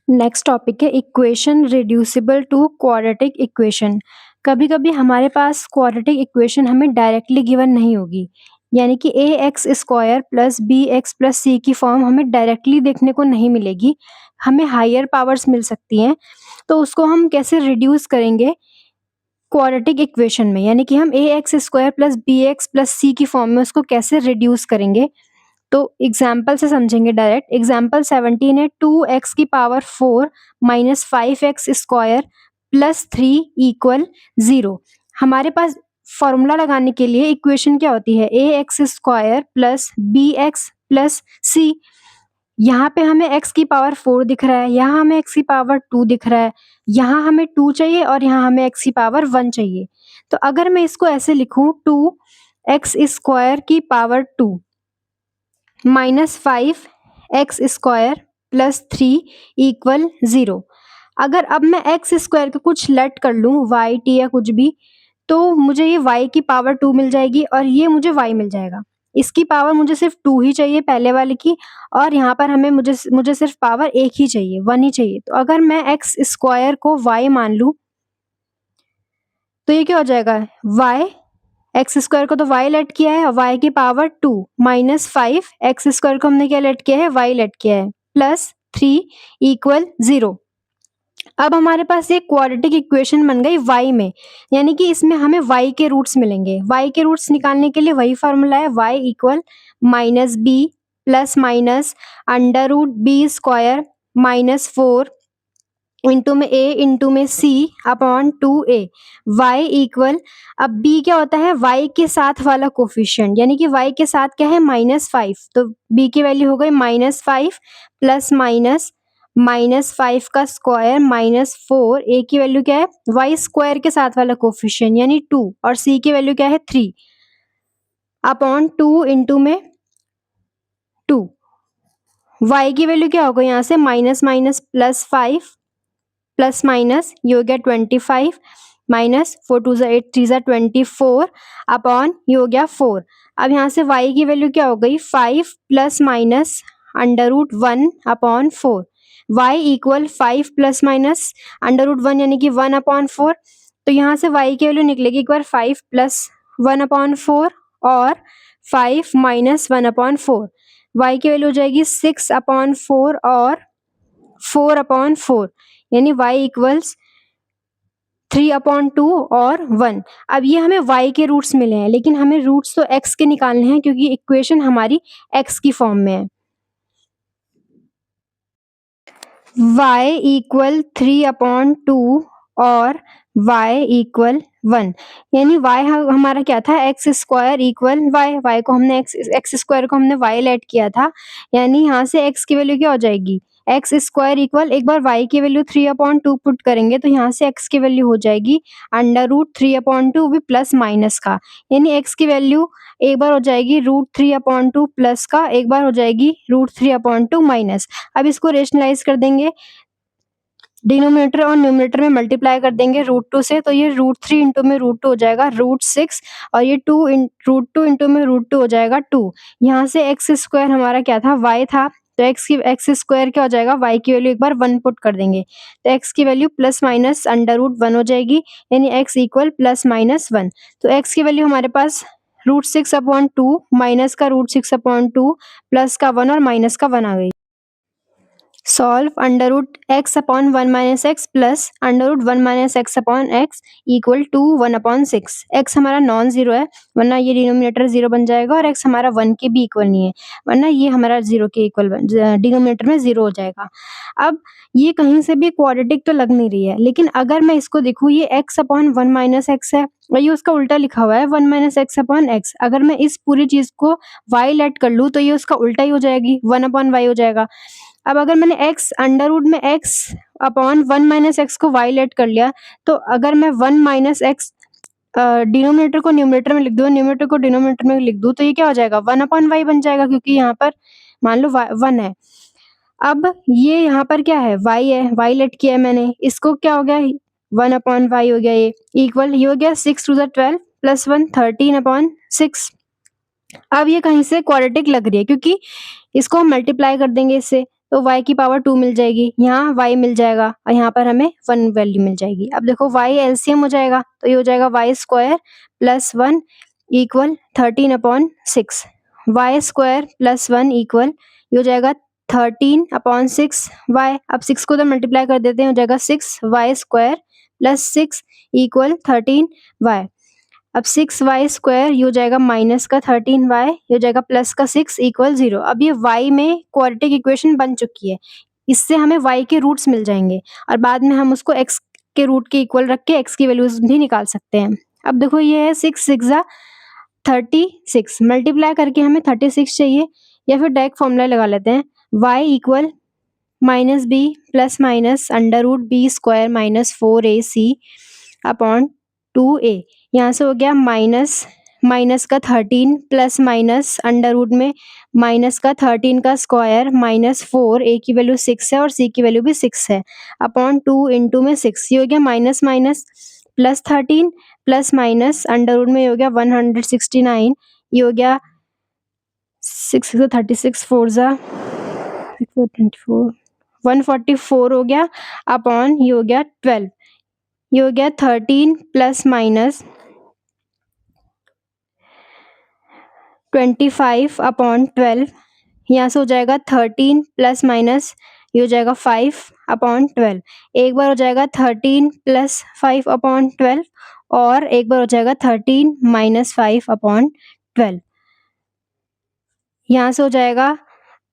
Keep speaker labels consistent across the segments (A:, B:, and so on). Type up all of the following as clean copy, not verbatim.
A: Next topic है equation reducible to quadratic equation. कभी-कभी हमारे पास क्वाड्रेटिक इक्वेशन हमें डायरेक्टली गिवन नहीं होगी, यानी कि ax square plus bx plus C की फॉर्म हमें डायरेक्टली देखने को नहीं मिलेगी, हमें हायर पावर्स मिल सकती हैं। तो उसको हम कैसे रिड्यूस करेंगे क्वाड्रेटिक इक्वेशन में, यानी कि हम ax square plus bx plus C की फॉर्म में उसको कैसे रिड्यूस करेंगे। तो एग्जाम्पल से समझेंगे डायरेक्ट। एग्जाम्पल 17 है 2x की power 4 minus 5x square plus 3 equal 0। हमारे पास फॉर्मूला लगाने के लिए इक्वेशन क्या होती है, ax square plus bx plus c। यहाँ पे हमें x की पावर 4 दिख रहा है, यहाँ हमें x की पावर 2 दिख रहा है, यहाँ हमें 2 चाहिए और यहाँ हमें x की पावर 1 चाहिए। तो अगर मैं इसको ऐसे लिखूं 2x स्क्वायर की power 2 minus 5x square plus 3 equal 0। अगर अब मैं x स्क्वायर का कुछ लेट कर लूँ y t या कुछ भी, तो मुझे ये y की पावर 2 मिल जाएगी और ये मुझे y मिल जाएगा। इसकी पावर मुझे सिर्फ 2 ही चाहिए पहले वाले की, और यहाँ पर मुझे सिर्फ पावर 1 ही चाहिए, 1 ही चाहिए। तो अगर मैं x स्क्वायर को y मान लूँ तो ये क्या हो जाएगा, y एक्स स्क्वायर को तो y लेट किया है और y की पावर 2 माइनस 5 एक्स स्क्वायर को हमने क्या लेट किया है, y लेट किया है, प्लस 3 इक्वल 0। अब हमारे पास एक क्वाड्रेटिक इक्वेशन बन गई y में, यानी कि इसमें हमें y के रूट्स मिलेंगे। y के रूट्स निकालने के लिए वही फार्मूला है, y equal minus B plus minus under root B square minus 4 into में a इंटू में c अपॉन 2a। y इक्वल, अब b क्या होता है, y के साथ वाला कोफिशिएंट, यानी कि y के साथ क्या है -5, तो b की वैल्यू हो गई -5 प्लस माइनस -5 का स्क्वायर -4। a की वैल्यू क्या है, y स्क्वायर के साथ वाला कोफिशिएंट यानी 2, और c की वैल्यू क्या है 3 अपॉन 2 इंटू में 2। y की वैल्यू क्या होगा यहाँ से, minus minus plus 5 plus minus, ये हो गया 25 माइनस 4 2 8 3 24 अपॉन ये हो गया 4। अब यहाँ से y की वैल्यू क्या हो गई, 5 plus minus under root 1 upon 4। y equal 5 plus minus under root 1 यानी कि 1 अपॉन 4। तो यहाँ से y की वैल्यू निकलेगी एक बार 5 प्लस 1 अपॉन 4 और 5 माइनस 1 अपॉन 4। y की वैल्यू हो जाएगी 6 अपॉन 4 और 4 अपॉन 4, यानी y इक्वल्स 3 अपॉन 2 और 1। अब ये हमें y के रूट्स मिले हैं, लेकिन हमें रूट्स तो x के निकालने हैं क्योंकि इक्वेशन हमारी x की फॉर्म में है। y इक्वल 3 अपॉन 2 और y इक्वल 1, यानी y हमारा क्या था, एक्स स्क्वायर इक्वल y को हमने एक्स स्क्वायर को हमने y लेट किया था, यानी यहाँ से x की वैल्यू क्या हो जाएगी, एक्स स्क्वायर इक्वल, एक बार y की वैल्यू 3 अपॉन 2 पुट करेंगे तो यहाँ से x की वैल्यू हो जाएगी अंडर रूट 3 अपॉन 2 भी प्लस माइनस का, यानी x की वैल्यू एक बार हो जाएगी रूट 3 अपॉन 2 प्लस का, एक बार हो जाएगी रूट 3 अपॉन 2 माइनस। अब इसको रेशनलाइज कर देंगे, डिनोमिनेटर और न्यूमरेटर में मल्टीप्लाई कर देंगे रूट 2 से, तो ये रूट 3 इंटू में रूट 2 हो जाएगा रूट 6, और ये रूट 2 इंटू में रूट 2 हो जाएगा 2। यहाँ से एक्स स्क्वायर हमारा क्या था, y था, तो एक्स स्क्वायर क्या हो जाएगा, y की वैल्यू एक बार 1 पुट कर देंगे तो x की value plus minus under root 1 हो जाएगी, यानी x इक्वल प्लस माइनस 1। तो x की वैल्यू हमारे पास रूट 6 अपॉन 2 माइनस का रूट 6 अपॉन 2 प्लस का 1 और माइनस का 1 आ गई। Solve under root X upon 1 minus X plus under root 1 minus X upon X equal to 1 upon 6। X हमारा नॉन जीरो है, वरना ये डिनोमिनेटर जीरो बन जाएगा, और एक्स हमारा 1 के भी इक्वल नहीं है, वरना ये हमारा जीरो के इक्वल डिनोमिनेटर में जीरो हो जाएगा। अब ये कहीं से भी क्वाड्रेटिक तो लग नहीं रही है, लेकिन अगर मैं इसको देखूँ, ये एक्स अपॉन 1 माइनस एक्स है और ये उसका उल्टा लिखा हुआ है 1 माइनस एक्स अपॉन एक्स। अगर मैं इस पूरी चीज को y लेट कर लूँ तो ये उसका उल्टा ही हो जाएगी, 1 अपॉन y हो जाएगा। अब अगर मैंने x अंडर रूट में x अपॉन 1 माइनस एक्स को y लेट कर लिया, तो अगर मैं 1 माइनस एक्स डिनोमिनेटर को न्यूमरेटर में लिख दूँ, न्यूमरेटर को डिनोमिनेटर में लिख दूँ, तो ये क्या हो जाएगा, 1 अपॉन y बन जाएगा, क्योंकि यहाँ पर मान लो 1 है। अब ये यहाँ पर क्या है, y है, y लेट किया है मैंने, इसको क्या हो गया, 1 अपॉन y हो गया, ये इक्वल, ये हो गया 6 टू द 12 प्लस 1 13 अपॉन 6। अब ये कहीं से क्वाड्रेटिक लग रही है, क्योंकि इसको हम मल्टीप्लाई कर देंगे इससे, तो y की पावर 2 मिल जाएगी, यहाँ y मिल जाएगा और यहाँ पर हमें 1 वैल्यू मिल जाएगी। अब देखो y एलसीएम हो जाएगा, तो ये हो जाएगा y square plus 1 equal 13/6, y square plus 1 equal ये हो जाएगा 13/6 y। अब 6 को तो मल्टीप्लाई कर देते हैं, हो जाएगा 6y square plus 6 equal 13y। अब 6y स्क्वायर ये हो जाएगा माइनस का 13y, ये हो जाएगा प्लस का 6 इक्वल 0। अब ये y में क्वाड्रेटिक इक्वेशन बन चुकी है, इससे हमें y के रूट्स मिल जाएंगे और बाद में हम उसको x के रूट के इक्वल रख के x की वैल्यूज भी निकाल सकते हैं। अब देखो ये है 6 6 36, मल्टीप्लाई करके हमें 36 चाहिए, या फिर डायरेक्ट फॉर्मूला लगा लेते हैं, y equal minus B plus minus under root B square minus 4ac upon 2a। यहाँ से हो गया माइनस माइनस का 13 प्लस माइनस अंडर रूट में माइनस का 13 का स्क्वायर माइनस 4, a की वैल्यू 6 है और c की वैल्यू भी 6 है, अपॉन 2 इंटू में 6, ये हो गया minus minus plus 13 plus minus under root में ये हो गया 169, ये हो गया 6 36 4 जा 24 144 हो गया, अपॉन ये हो गया 12, ये हो गया 13 प्लस माइनस 25 अपॉन 12, यहाँ से हो जाएगा 13 प्लस माइनस ये हो जाएगा 5 अपॉन 12, एक बार हो जाएगा 13 प्लस 5 अपॉन 12 और एक बार हो जाएगा 13 माइनस 5 अपॉन 12, यहाँ से हो जाएगा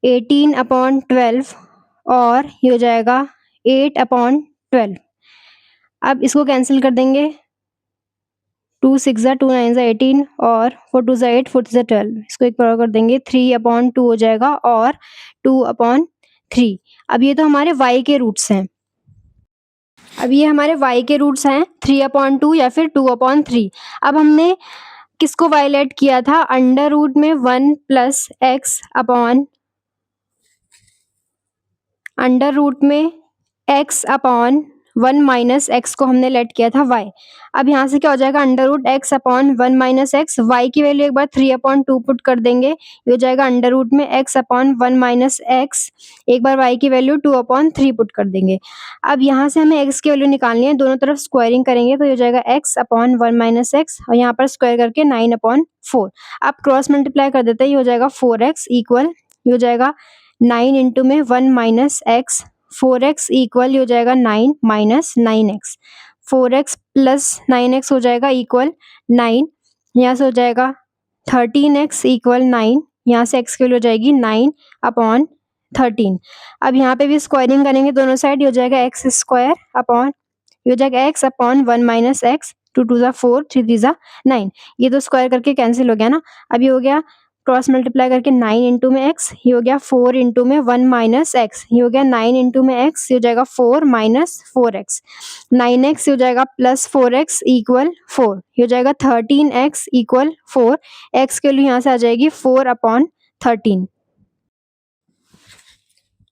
A: 18 अपॉन 12 और ये हो जाएगा 8 अपॉन 12। अब इसको कैंसिल कर देंगे, 2 6 जा 2 9 जा 18 और 4 2 जा 8 4 3 जा 12, इसको एक बार कर देंगे, 3 अपॉन 2 हो जाएगा और 2 अपॉन 3। अब ये तो हमारे y के रूट्स हैं, अब ये हमारे y के रूट्स हैं 3 अपॉन 2 या फिर 2 अपॉन 3। अब हमने किसको वायलेट किया था, अंडर रूट में 1 plus X upon under root में x अपॉन 1 माइनस एक्स को हमने लेट किया था y। अब यहाँ से क्या हो जाएगा, under root x upon 1 minus X, y की वैल्यू एक बार 3 अपॉन 2 पुट कर देंगे, ये हो जाएगा अंडर रूट में x अपॉन 1 माइनस एक्स, एक बार y की वैल्यू 2 अपॉन 3 पुट कर देंगे। अब यहाँ से हमें x की वैल्यू निकालनी है, दोनों तरफ स्क्वायरिंग करेंगे तो ये हो जाएगा x अपॉन 1 माइनस एक्स और यहाँ पर स्क्वायर करके 9 अपॉन 4। अब क्रॉस मल्टीप्लाई कर देते हैं, ये हो जाएगा 4x इक्वल ये हो जाएगा 9 इंटू में 1 माइनस एक्स, 4x इक्वल ये हो जाएगा 9 minus 9x, 4x plus 9x हो जाएगा इक्वल 9, यहाँ से हो जाएगा 13x इक्वल 9, यहाँ से x की वैल्यू हो जाएगी 9 अपॉन 13। अब यहाँ पे भी स्क्वायरिंग करेंगे दोनों साइड, ये हो जाएगा एक्स स्क्वायर अपॉन ये हो जाएगा x अपॉन 1 माइनस एक्स, 2 2 जा 4 3 3 जा 9, ये तो स्क्वायर करके कैंसिल हो गया ना। अब ये हो गया क्रॉस मल्टीप्लाई करके 9 इंटू में x, ये हो गया 4 इंटू में 1 माइनस एक्स, ये हो गया 9 इंटू में x, ये हो जाएगा 4 माइनस 4x, 9x हो जाएगा प्लस 4x इक्वल 4, ये हो जाएगा 13x इक्वल 4, x के लिए यहाँ से आ जाएगी 4 अपॉन 13।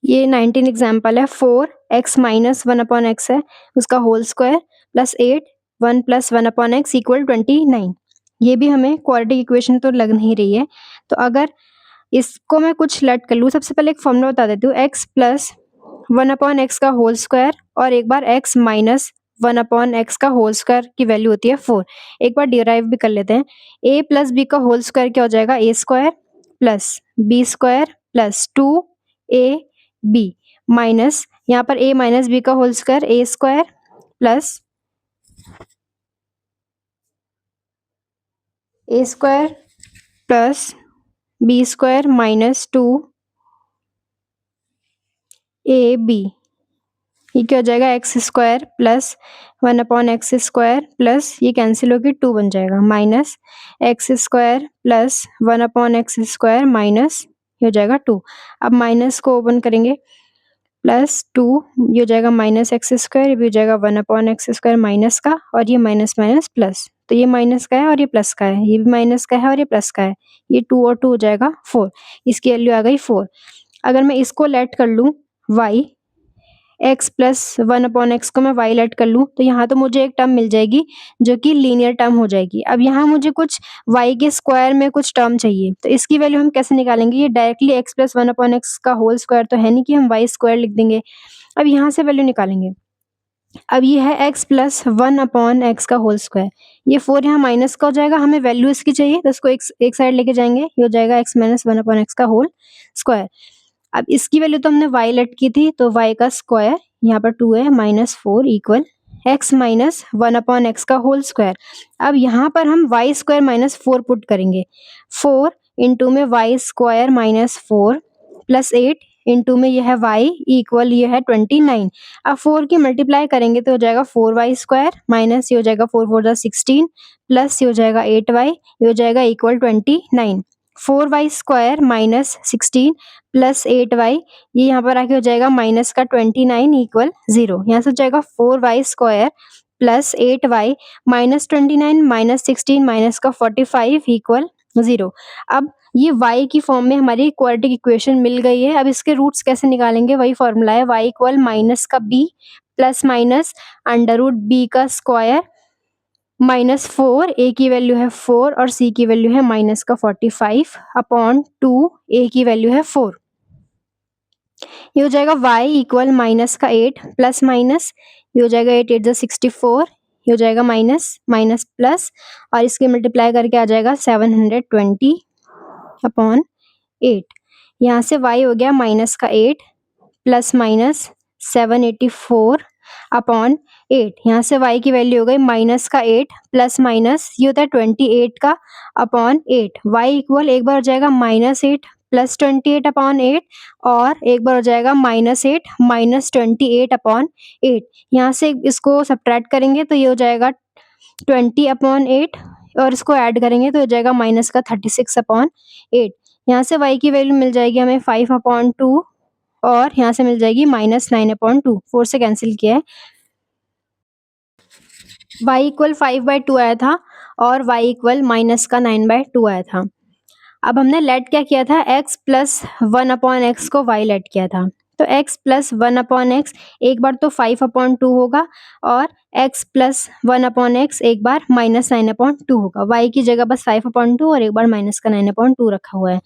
A: ये 19 एग्जाम्पल है, 4x माइनस 1 अपॉन एक्स है उसका whole square plus 8 1 plus 1 upon X equal 29। ये भी हमें क्वाड्रेटिक इक्वेशन तो लग नहीं रही है, तो अगर इसको मैं कुछ लेट कर लूँ, सबसे पहले एक फॉर्मूला बता देती हूँ, x प्लस 1 अपॉन एक्स का होल स्क्वायर और एक बार x माइनस 1 अपॉन एक्स का होल स्क्वायर की वैल्यू होती है 4। एक बार डिराइव भी कर लेते हैं, a प्लस बी का होल स्क्वायर क्या हो जाएगा, a square plus B square plus 2ab minus यहाँ पर a माइनस बी का whole square a square plus a square plus B square minus 2ab, ये क्या हो जाएगा X square plus 1 upon X square plus ये कैंसिल होकर 2 बन जाएगा minus X square plus 1 upon X square minus ये हो जाएगा 2। अब माइनस को ओपन करेंगे प्लस 2, ये हो जाएगा माइनस एक्स स्क्वायर, ये भी हो जाएगा 1 अपॉन एक्स स्क्वायर माइनस का और ये माइनस माइनस प्लस, तो ये माइनस का है और ये प्लस का है, ये भी माइनस का है और ये प्लस का है, ये 2 और 2 हो जाएगा 4, इसकी वैल्यू आ गई 4। अगर मैं इसको लेट कर लूँ y एक्स प्लस 1/x को मैं वाई लेट कर लूँ तो यहाँ तो मुझे एक टर्म मिल जाएगी जो कि लीनियर टर्म हो जाएगी। अब यहाँ मुझे कुछ वाई के स्क्वायर में कुछ टर्म चाहिए, तो इसकी वैल्यू हम कैसे निकालेंगे? ये डायरेक्टली एक्स प्लस 1/x का होल स्क्वायर तो है नहीं कि हम वाई स्क्वायर लिख देंगे। अब यहाँ से वैल्यू निकालेंगे। अब ये है x प्लस 1/x का होल स्क्वायर, ये 4 यहाँ माइनस का हो जाएगा, हमें वैल्यू इसकी चाहिए तो इसको एक साइड लेके जाएंगे, ये हो जाएगा x माइनस 1/x का होल स्क्वायर। अब इसकी वैल्यू तो हमने y लेट की थी, तो y का स्क्वायर यहाँ पर 2 है minus 4 equal x minus 1/x का होल स्क्वायर। अब यहाँ पर हम y स्क्वायर माइनस 4 पुट करेंगे, 4 इंटू में y square minus 4 plus 8 into में यह है y इक्वल ये है 29। अब 4 की मल्टीप्लाई करेंगे तो हो जाएगा 4y स्क्वायर माइनस ये हो जाएगा 4 4 जा 16 प्लस ये हो जाएगा 8y, ये हो जाएगा equal 29। 4y square minus 16 plus 8y, ये यहाँ पर आके हो जाएगा माइनस का 29 इक्वल 0। यहाँ से हो जाएगा 4y square plus 8y minus 29 minus 16 minus का 45 इक्वल 0। अब ये y की फॉर्म में हमारी क्वाड्रेटिक इक्वेशन मिल गई है। अब इसके रूट्स कैसे निकालेंगे? वही फॉर्मूला है, y इक्वल माइनस का b plus minus under root b का स्क्वायर माइनस 4, a की वैल्यू है 4 और c की वैल्यू है माइनस का 45 अपॉन 2, a की वैल्यू है 4। ये हो जाएगा y इक्वल माइनस का 8 प्लस माइनस, ये हो जाएगा 8 8 जा 64, ये हो जाएगा माइनस माइनस प्लस और इसके मल्टीप्लाई करके आ जाएगा 720 अपॉन 8। यहाँ से y हो गया माइनस का 8 प्लस माइनस 784 अपॉन 8। यहाँ से y की वैल्यू हो गई माइनस का 8 प्लस माइनस ये होता है 28 का अपॉन 8। y इक्वल एक बार हो जाएगा माइनस 8 प्लस 28 अपॉन 8 और एक बार हो जाएगा माइनस 8 माइनस 28 अपॉन 8। यहाँ से इसको सब्ट्रैक्ट करेंगे तो ये हो जाएगा 20 अपॉन 8 और इसको ऐड करेंगे तो हो जाएगा माइनस का 36 अपॉन 8। यहाँ से y की वैल्यू मिल जाएगी हमें 5/2 और यहाँ से मिल जाएगी माइनस 9/2, 4 से कैंसिल किया है। y इक्वल 5/2 आया था और y इक्वल माइनस का 9/2 आया था। अब हमने लेट क्या किया था? x प्लस 1/x को y लेट किया था, तो x प्लस 1/x एक बार तो 5/2 होगा और x प्लस 1/x एक बार माइनस 9/2 होगा। y की जगह बस 5/2 और एक बार माइनस का 9/2 रखा हुआ है।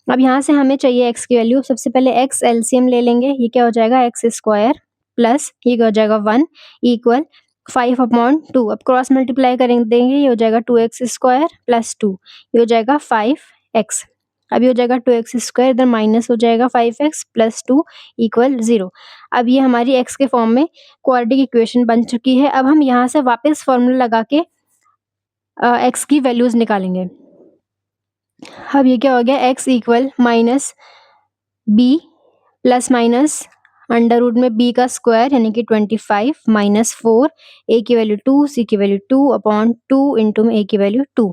A: अब यहाँ से हमें चाहिए x की वैल्यू। सबसे पहले x एलसीएम ले लेंगे, ये क्या हो जाएगा x स्क्वायर प्लस ये क्या हो जाएगा 1 इक्वल 5/2। अब क्रॉस मल्टीप्लाई करेंगे देंगे, ये हो जाएगा 2x स्क्वायर प्लस 2, ये हो जाएगा 5x। अब ये हो जाएगा 2x स्क्वायर, इधर माइनस हो जाएगा 5x प्लस 2 इक्वल 0। अब ये हमारी x के फॉर्म में क्वाड्रेटिक इक्वेशन बन चुकी है। अब हम यहाँ से वापस फॉर्मूला लगा के x की वैल्यूज निकालेंगे। अब ये क्या हो गया? x equal minus b plus minus under root में b का स्क्वायर यानी कि 25 माइनस 4, a की वैल्यू 2, c की वैल्यू 2 अपॉन 2 इंटू में a की वैल्यू 2।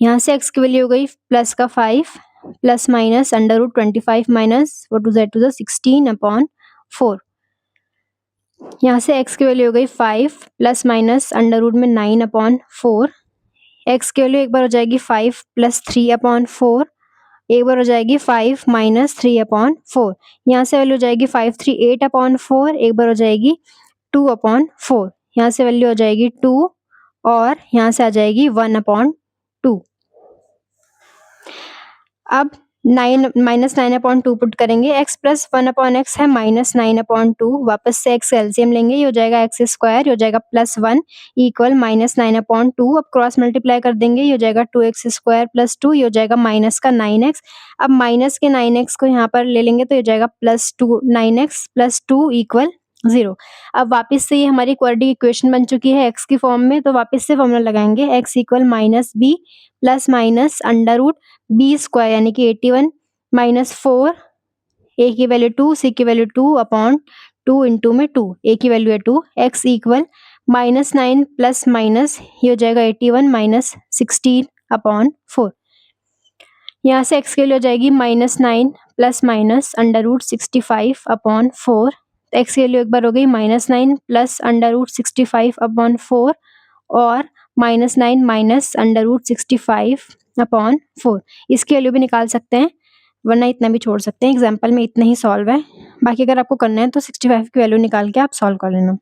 A: यहाँ से x की वैल्यू हो गई प्लस का 5 plus minus under root 25 minus 4 टू ज़ 16 अपॉन 4। यहाँ से x की वैल्यू हो गई 5 प्लस माइनस अंडर रूट में 9 अपॉन 4। x की वैल्यू एक बार हो जाएगी 5 प्लस 3 अपॉन 4, एक बार हो जाएगी 5 माइनस 3 अपॉन 4। यहाँ से वैल्यू हो जाएगी 5 3 8 अपॉन 4, एक बार हो जाएगी 2 अपॉन 4। यहाँ से वैल्यू हो जाएगी 2 और यहाँ से आ जाएगी 1/2। अब 9 माइनस 9/2 पुट करेंगे, x प्लस 1/x है माइनस 9/2, वापस से x एलसीएम लेंगे, ये हो जाएगा x स्क्वायर, ये हो जाएगा प्लस 1 इक्वल माइनस 9/2। अब क्रॉस मल्टीप्लाई कर देंगे, ये हो जाएगा 2x स्क्वायर प्लस 2, ये हो जाएगा माइनस का 9x। अब माइनस के 9x को यहाँ पर ले लेंगे तो ये हो जाएगा प्लस 2 9x प्लस 2 इक्वल 0। अब वापस से ये हमारी क्वाड्रेटिक इक्वेशन बन चुकी है x की फॉर्म में, तो वापस से फॉर्मूला लगाएंगे, x equal minus b plus minus under root b square यानी कि 81 माइनस 4, a की वैल्यू 2, c की वैल्यू 2 अपॉन 2 इंटू में 2, a की वैल्यू है 2, x equal minus 9 plus minus ये हो जाएगा 81 माइनस 16 अपॉन 4। यहाँ से x के लिए हो जाएगी minus 9 plus minus under root 65 upon 4। x की वैल्यू एक बार हो गई minus 9 plus under root 65 upon 4 और minus 9 minus under root 65 upon 4। इसकी वैल्यू भी निकाल सकते हैं वरना इतना भी छोड़ सकते हैं, एग्जाम्पल में इतना ही सॉल्व है। बाकी अगर आपको करना है तो 65 की वैल्यू निकाल के आप सॉल्व कर लेना।